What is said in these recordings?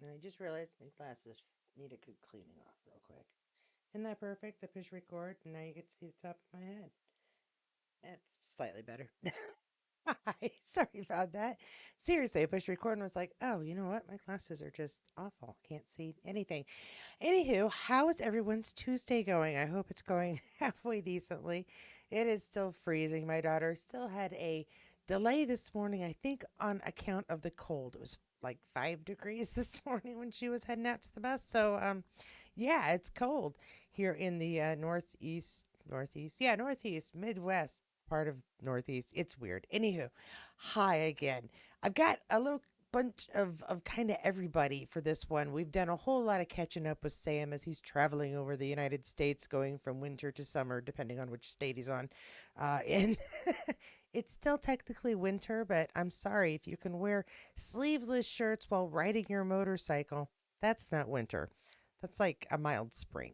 And I just realized my glasses need a good cleaning off real quick. Isn't that perfect? I push record and now you get to see the top of my head. That's slightly better. Hi, sorry about that. Seriously, I pushed record and was like, oh, you know what? My glasses are just awful. Can't see anything. Anywho, how is everyone's Tuesday going? I hope it's going halfway decently. It is still freezing. My daughter still had a delay this morning, I think, on account of the cold. It was like 5 degrees this morning when she was heading out to the bus. So, yeah, it's cold here in the northeast, Midwest part of Northeast. It's weird. Anywho, hi again. I've got a little bunch of kind of everybody for this one. We've done a whole lot of catching up with Sam as he's traveling over the United States, going from winter to summer, depending on which state he's on. And it's still technically winter, but I'm sorry if you can wear sleeveless shirts while riding your motorcycle. That's not winter. That's like a mild spring.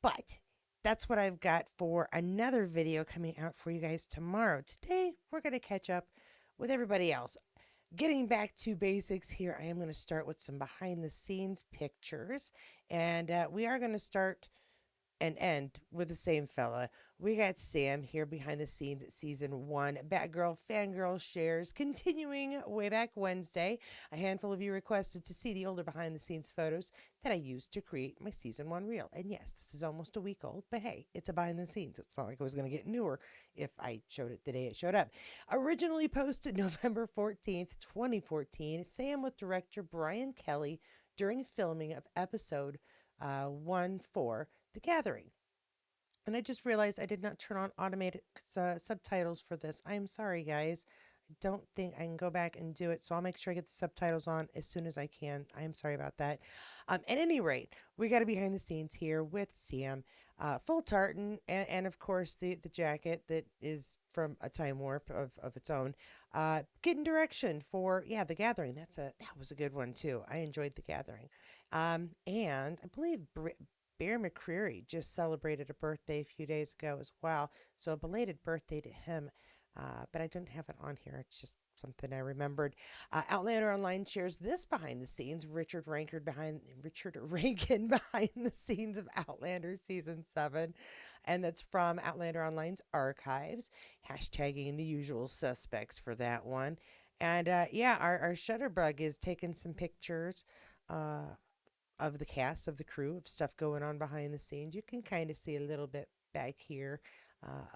But that's what I've got for another video coming out for you guys tomorrow. Today, we're going to catch up with everybody else. Getting back to basics here, I am going to start with some behind the scenes pictures. And we are going to start and end with the same fella. We got Sam here behind the scenes at season one. Batgirl Fangirl shares continuing way back Wednesday. A handful of you requested to see the older behind the scenes photos that I used to create my season one reel. And yes, this is almost a week old, but hey, it's a behind the scenes. It's not like it was going to get newer if I showed it the day it showed up. Originally posted November 14th, 2014, Sam with director Brian Kelly during filming of episode 1 4 the Gathering. And I just realized I did not turn on automated subtitles for this. I'm sorry, guys. I don't think I can go back and do it. So I'll make sure I get the subtitles on as soon as I can. I'm sorry about that. At any rate, we got a behind the scenes here with Sam, full tartan, and of course the jacket that is from a time warp of its own. Getting direction for the Gathering. That was a good one too. I enjoyed the Gathering. And I believe Bear McCreary just celebrated a birthday a few days ago as well. So a belated birthday to him. But I don't have it on here. It's just something I remembered. Outlander Online shares this behind the scenes. Richard Rankin behind the scenes of Outlander season 7, and that's from Outlander Online's archives. Hashtagging the usual suspects for that one. And our Shutterbug is taking some pictures. Uh, of the cast, of the crew, of stuff going on behind the scenes. You can kind of see a little bit back here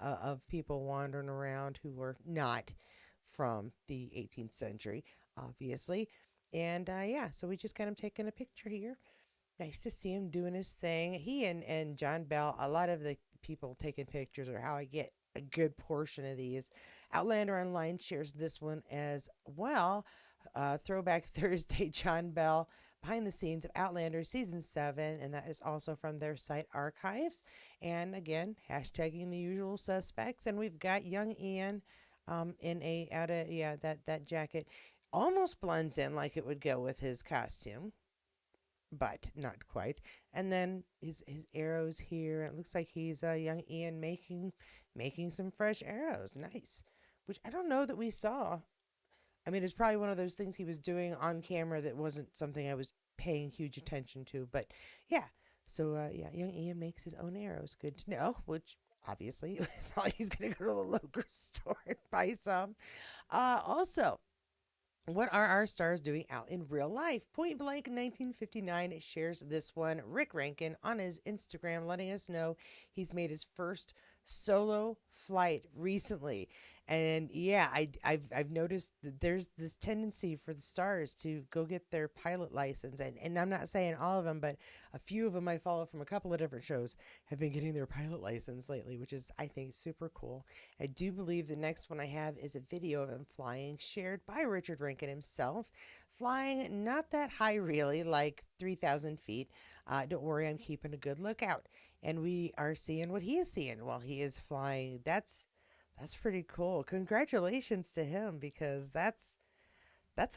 of people wandering around who were not from the 18th century, obviously. And so we just got him taking a picture here. Nice to see him doing his thing. He and John Bell, a lot of the people taking pictures are how I get a good portion of these. Outlander Online shares this one as well. Throwback Thursday, John Bell, behind the scenes of Outlander season 7, and that is also from their site archives. And again, hashtagging the usual suspects. And we've got young Ian in a out of that jacket almost blends in like it would go with his costume, but not quite. And then his arrows here. It looks like he's young Ian making some fresh arrows. Nice. Which I don't know that we saw. I mean, it's probably one of those things he was doing on camera that wasn't something I was paying huge attention to. But yeah, so young Ian makes his own arrows. Good to know. Which obviously it's not like he's gonna go to the local store and buy some. Also, what are our stars doing out in real life? Point Blank 1959 shares this one. Rick Rankin on his Instagram letting us know he's made his first solo flight recently. And yeah, I've noticed that there's this tendency for the stars to go get their pilot license. And I'm not saying all of them, but a few of them I follow from a couple of different shows have been getting their pilot license lately, which is, I think, super cool. I do believe the next one I have is a video of him flying, shared by Richard Rankin himself. Flying not that high, really, like 3,000 feet. Don't worry, I'm keeping a good lookout. And we are seeing what he is seeing while he is flying. That's pretty cool. Congratulations to him because that's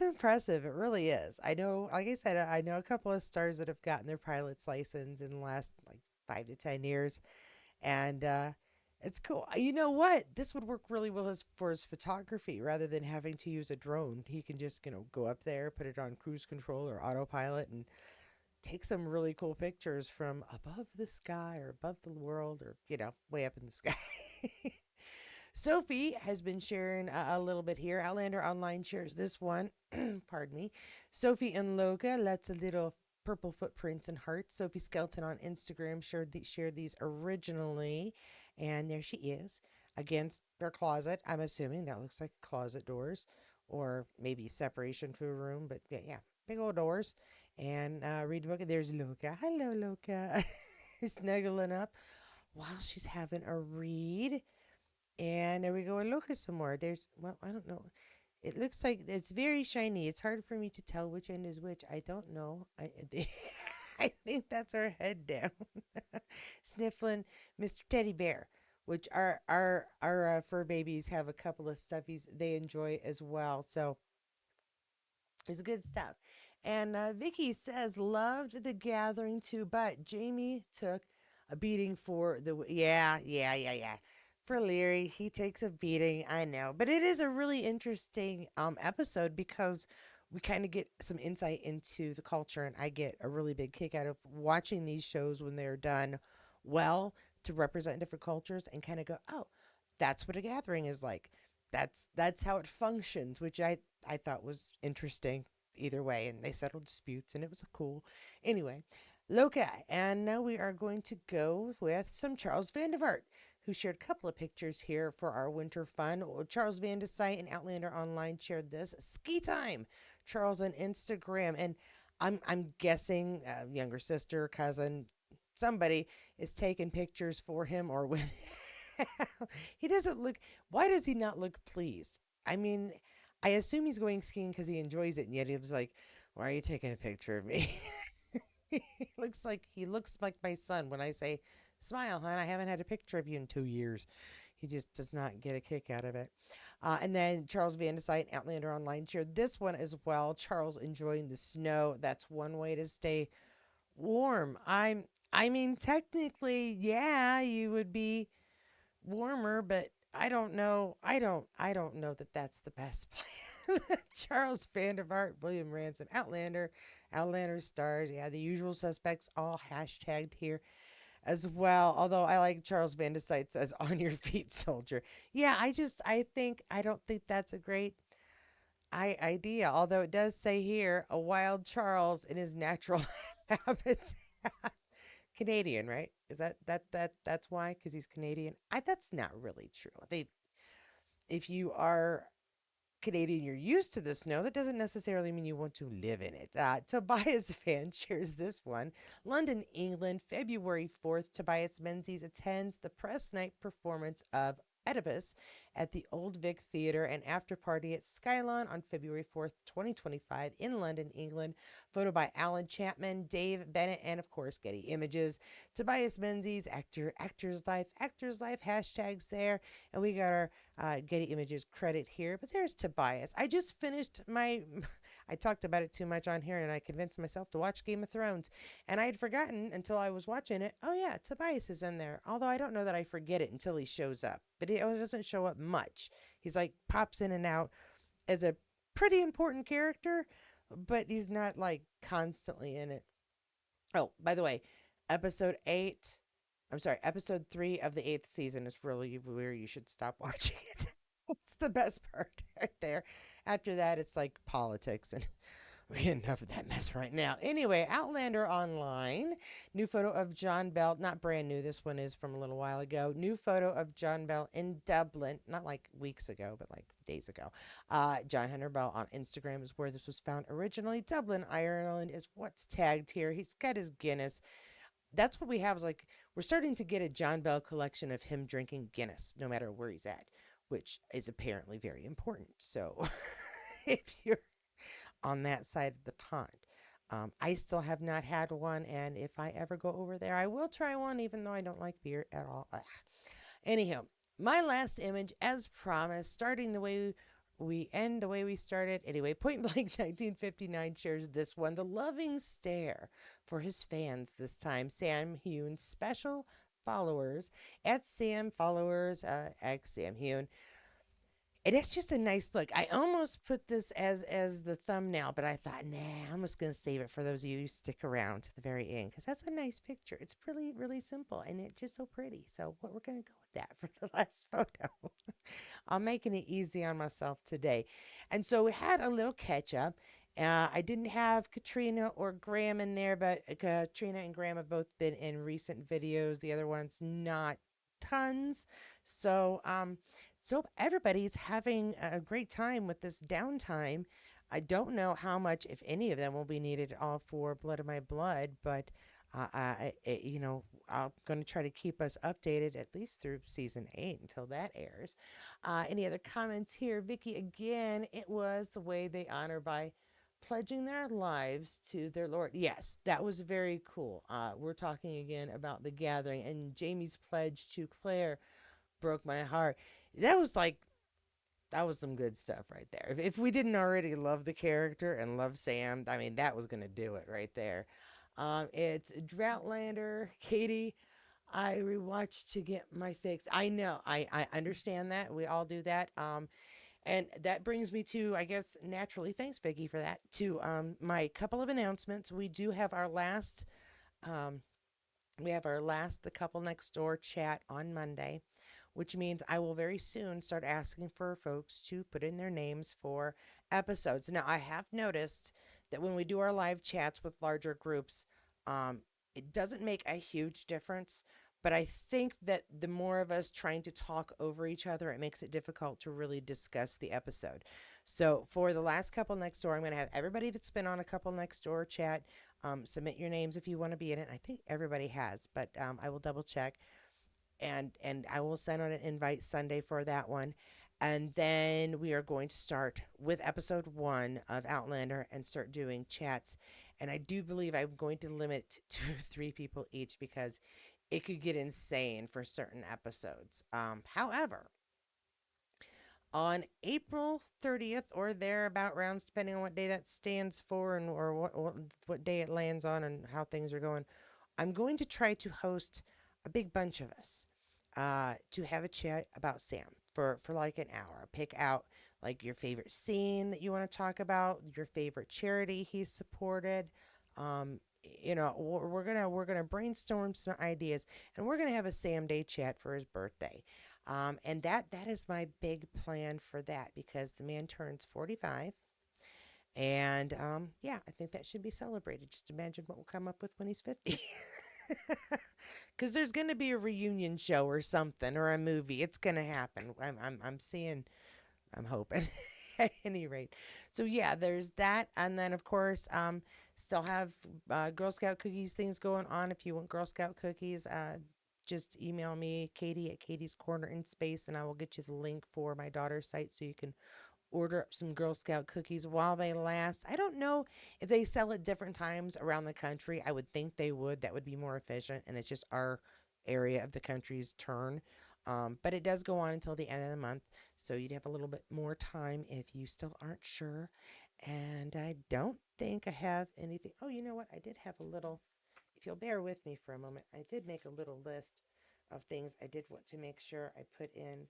impressive. It really is. I know, like I said, I know a couple of stars that have gotten their pilot's license in the last like 5 to 10 years. And It's cool. You know what? This would work really well for his photography rather than having to use a drone. He can just, go up there, put it on cruise control or autopilot, and take some really cool pictures from above the sky or above the world or, way up in the sky. Sophie has been sharing a little bit here. Outlander Online shares this one. Pardon me. Sophie and Loka, that's a little purple footprints and hearts. Sophie Skelton on Instagram shared these originally. And there she is against their closet. I'm assuming that looks like closet doors or maybe separation to a room. But yeah, yeah, big old doors. And read the book. There's Loka. Hello, Loka. Snuggling up while she's having a read. And there we go. And look at some more. Well, I don't know. It looks like it's very shiny. It's hard for me to tell which end is which. I don't know. I think that's our head down. Sniffling Mr. Teddy Bear, which our fur babies have a couple of stuffies they enjoy as well. So it's good stuff. And Vicky says, loved the gathering too, but Jamie took a beating for yeah. For Leary, he takes a beating, I know. But it is a really interesting episode because we kind of get some insight into the culture, and I get a really big kick out of watching these shows when they're done well to represent different cultures and kind of go, oh, that's what a gathering is like. That's how it functions, which I thought was interesting either way. And they settled disputes, and it was cool. Anyway, Loka, and now we are going to go with some Charles Vandervaart, who shared a couple of pictures here for our winter fun. Charles Vandesite and Outlander Online shared this ski time. Charles on Instagram, and I'm guessing younger sister, cousin, somebody is taking pictures for him or with. He doesn't look. Why does he not look pleased? I mean, I assume he's going skiing because he enjoys it, and yet he's like, "Why are you taking a picture of me?" He looks like my son when I say, "Smile, hon. I haven't had a picture of you in 2 years." He just does not get a kick out of it. And then Charles Vandesite, Outlander Online, shared this one as well. Charles enjoying the snow. That's one way to stay warm. I mean, technically, yeah, you would be warmer, but I don't know. I don't know that that's the best plan. Charles Vandervaart, William Ransom, Outlander stars. Yeah, the usual suspects all hashtagged here as well. Although I like Charles Vandesite says on your feet, soldier. Yeah, I don't think that's a great idea. Although it does say here a wild Charles in his natural habitat. Canadian, right? Is that's why? Because he's Canadian. That's not really true. If you are Canadian, you're used to the snow. That doesn't necessarily mean you want to live in it. Tobias fan shares this one. London, England, February 4th. Tobias Menzies attends the press night performance of Oedipus at the Old Vic Theatre and after party at Skylon on February 4th, 2025 in London, England. Photo by Alan Chapman, Dave Bennett, and of course Getty Images. Tobias Menzies, Actors Life hashtags there. And we got our Getty Images credit here. But there's Tobias. I just finished my. I talked about it too much on here, and I convinced myself to watch Game of Thrones. And I had forgotten until I was watching it. Oh, yeah, Tobias is in there. Although I don't know that I forget it until he shows up. But he doesn't show up much. He's like pops in and out as a pretty important character, but he's not like constantly in it. Oh, by the way, episode 8 I'm sorry, episode 3 of the 8th season is really where you should stop watching it. It's the best part right there. After that, it's like politics, and enough of that mess right now. Anyway, Outlander Online. New photo of John Bell. Not brand new. This one is from a little while ago. New photo of John Bell in Dublin. Not like weeks ago, but like days ago. John Hunter Bell on Instagram is where this was found originally. Dublin, Ireland is what's tagged here. He's got his Guinness. That's what we have is like we're starting to get a John Bell collection of him drinking Guinness no matter where he's at, which is apparently very important. So if you're on that side of the pond, I still have not had one, and if I ever go over there, I will try one, even though I don't like beer at all. Ugh. Anyhow, my last image, as promised, starting the way we end the way we started. Anyway, Point Blank 1959 shares this one, The Loving Stare, for his fans this time. Sam Hewn's special followers at Sam followers X Sam Hewn, and it's just a nice look. I almost put this as the thumbnail, but I thought, nah, I'm just gonna save it for those of you who stick around to the very end because that's a nice picture. It's really simple and it's just so pretty. So what we're gonna go with that for the last photo. I'm making it easy on myself today. And so we had a little catch up. I didn't have Katrina or Graham in there, but Katrina and Graham have both been in recent videos. The other ones, not tons. So everybody's having a great time with this downtime. I don't know how much, if any of them, will be needed at all for Blood of My Blood, but I'm going to try to keep us updated at least through season 8 until that airs. Any other comments here? Vicky, again, it was the way they honor by pledging their lives to their Lord. Yes, that was very cool. We're talking again about the gathering, and Jamie's pledge to Claire broke my heart. That was like that was some good stuff right there. If we didn't already love the character and love Sam, I mean that was gonna do it right there. It's Droughtlander, Katie. I rewatched to get my fix. I know, I understand that. We all do that. And that brings me to, I guess, naturally, thanks, Vicky, for that, to my couple of announcements. Um, we have our last The Couple Next Door chat on Monday, which means I will very soon start asking for folks to put in their names for episodes. Now, I have noticed that when we do our live chats with larger groups, it doesn't make a huge difference. But I think that the more of us trying to talk over each other, it makes it difficult to really discuss the episode. So for the last Couple Next Door, I'm going to have everybody that's been on a Couple Next Door chat submit your names if you want to be in it. I think everybody has, but I will double check, and I will send out an invite Sunday for that one. And then we are going to start with episode 1 of Outlander and start doing chats. And I do believe I'm going to limit to 3 people each because it could get insane for certain episodes. However, on April 30th or thereabout rounds, depending on what day that stands for and or what day it lands on and how things are going, I'm going to try to host a big bunch of us to have a chat about Sam for like an hour. Pick out like your favorite scene that you want to talk about, your favorite charity he supported. We're gonna brainstorm some ideas, and we're gonna have a Sam Day chat for his birthday. And that is my big plan for that because the man turns 45. And yeah, I think that should be celebrated. Just imagine what we'll come up with when he's 50. Because there's going to be a reunion show or something or a movie. It's going to happen. I'm seeing, I'm hoping at any rate. So yeah, there's that. And then, of course, still have Girl Scout cookies things going on. If you want Girl Scout cookies, just email me, Katie at Katie's Corner in Space, and I will get you the link for my daughter's site so you can order some Girl Scout cookies while they last. I don't know if they sell at different times around the country. I would think they would. That would be more efficient, and it's just our area of the country's turn. But it does go on until the end of the month, so you'd have a little bit more time if you still aren't sure. And I don't think I have anything. Oh, you know what? I did have a little. If you'll bear with me for a moment, I did make a little list of things I did want to make sure I put in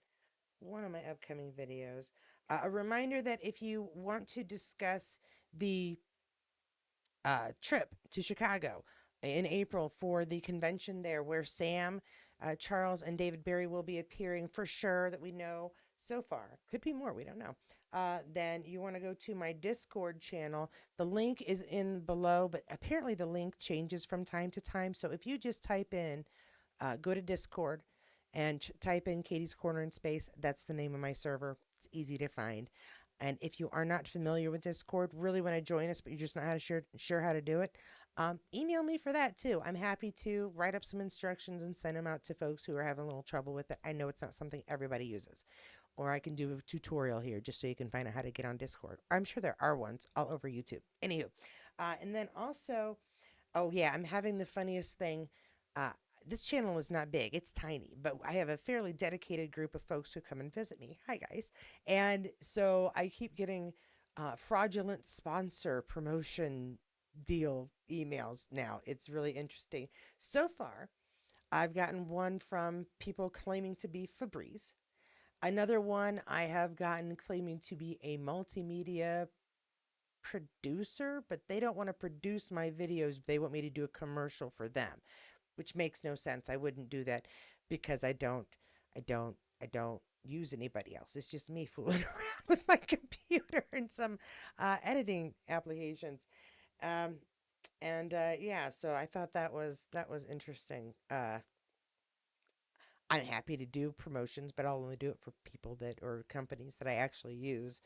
one of my upcoming videos. A reminder that if you want to discuss the trip to Chicago in April for the convention there, where Sam, Charles, and David Barry will be appearing for sure, that we know so far. Could be more, we don't know. Then you want to go to my Discord channel. The link is in below, but apparently the link changes from time to time. So if you just type in go to Discord and type in Katie's Corner in Space. That's the name of my server. It's easy to find. And if you are not familiar with Discord, really want to join us, but you're just not sure how to do it, email me for that too. I'm happy to write up some instructions and send them out to folks who are having a little trouble with it. I know it's not something everybody uses. Or I can do a tutorial here just so you can find out how to get on Discord. I'm sure there are ones all over YouTube. Anywho, and then also, oh yeah, I'm having the funniest thing. Uh, this channel is not big, it's tiny, but I have a fairly dedicated group of folks who come and visit me. Hi, guys. And so I keep getting fraudulent sponsor promotion deal emails now. It's really interesting. So far, I've gotten one from people claiming to be Febreze. Another one I have gotten claiming to be a multimedia producer, but they don't want to produce my videos. They want me to do a commercial for them, which makes no sense. I wouldn't do that because I don't use anybody else. It's just me fooling around with my computer and some editing applications. Um, and yeah, so I thought that was interesting. I'm happy to do promotions, but I'll only do it for people that or companies that I actually use.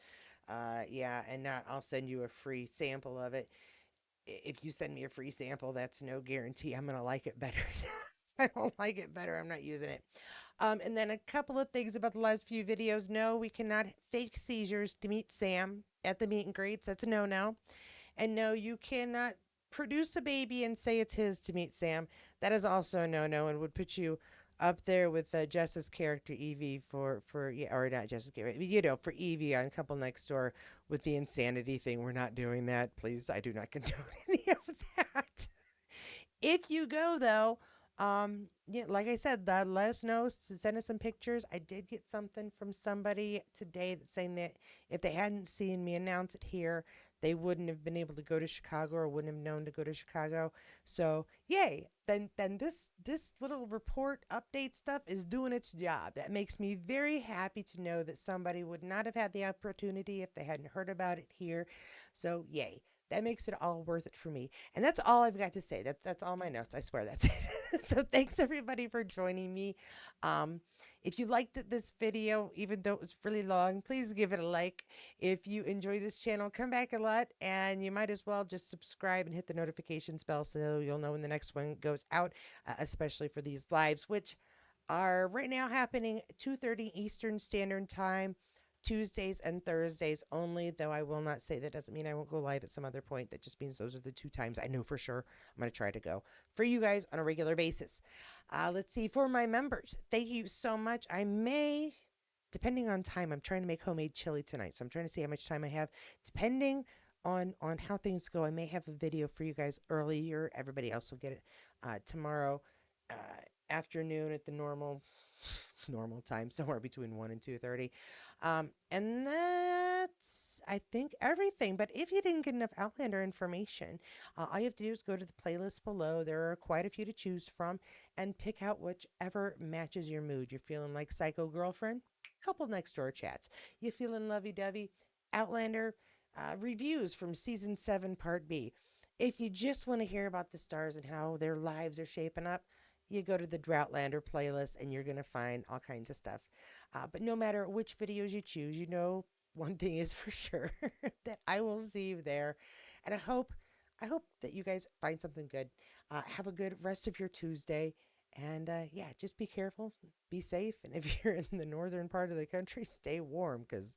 Yeah, and not I'll send you a free sample of it. If you send me a free sample, that's no guarantee I'm gonna like it better. I don't like it better. I'm not using it. And then a couple of things about the last few videos. No, we cannot fake seizures to meet Sam at the meet and greets. That's a no. And no, you cannot produce a baby and say it's his to meet Sam. That is also a no and would put you up there with Jess's character Evie for yeah, or not Jess's character, for Evie on Couple Next Door with the insanity thing. We're not doing that, please. I do not condone any of that. If you go though, yeah, like I said, let us know. Send us some pictures. I did get something from somebody today that's saying that if they hadn't seen me announce it here, they wouldn't have been able to go to Chicago or wouldn't have known to go to Chicago. So yay! Then this little report update stuff is doing its job. That makes me very happy to know that somebody would not have had the opportunity if they hadn't heard about it here. So yay! That makes it all worth it for me. And that's all I've got to say. That's all my notes. I swear that's it. So thanks everybody for joining me. Um, if you liked this video, even though it was really long, please give it a like. If you enjoy this channel, come back a lot, and you might as well just subscribe and hit the notifications bell so you'll know when the next one goes out, especially for these lives, which are right now happening 2:30 Eastern Standard Time. Tuesdays and Thursdays only, though I will not say that doesn't mean I won't go live at some other point. That just means those are the two times I know for sure I'm going to try to go for you guys on a regular basis. Let's see, for my members, thank you so much. I may, depending on time, I'm trying to make homemade chili tonight, so I'm trying to see how much time I have. Depending on how things go, I may have a video for you guys earlier. Everybody else will get it tomorrow uh, afternoon at the normal time, somewhere between 1 and 2:30. And that's, I think, everything. But if you didn't get enough Outlander information, all you have to do is go to the playlist below. There are quite a few to choose from and pick out whichever matches your mood. You're feeling like Psycho Girlfriend? Couple Next Door chats. You feeling lovey dovey? Outlander? Reviews from season 7, part B. If you just want to hear about the stars and how their lives are shaping up, you go to the Droughtlander playlist and you're going to find all kinds of stuff. But no matter which videos you choose, one thing is for sure that I will see you there. And I hope that you guys find something good. Have a good rest of your Tuesday. And yeah, just be careful, be safe. And if you're in the northern part of the country, stay warm because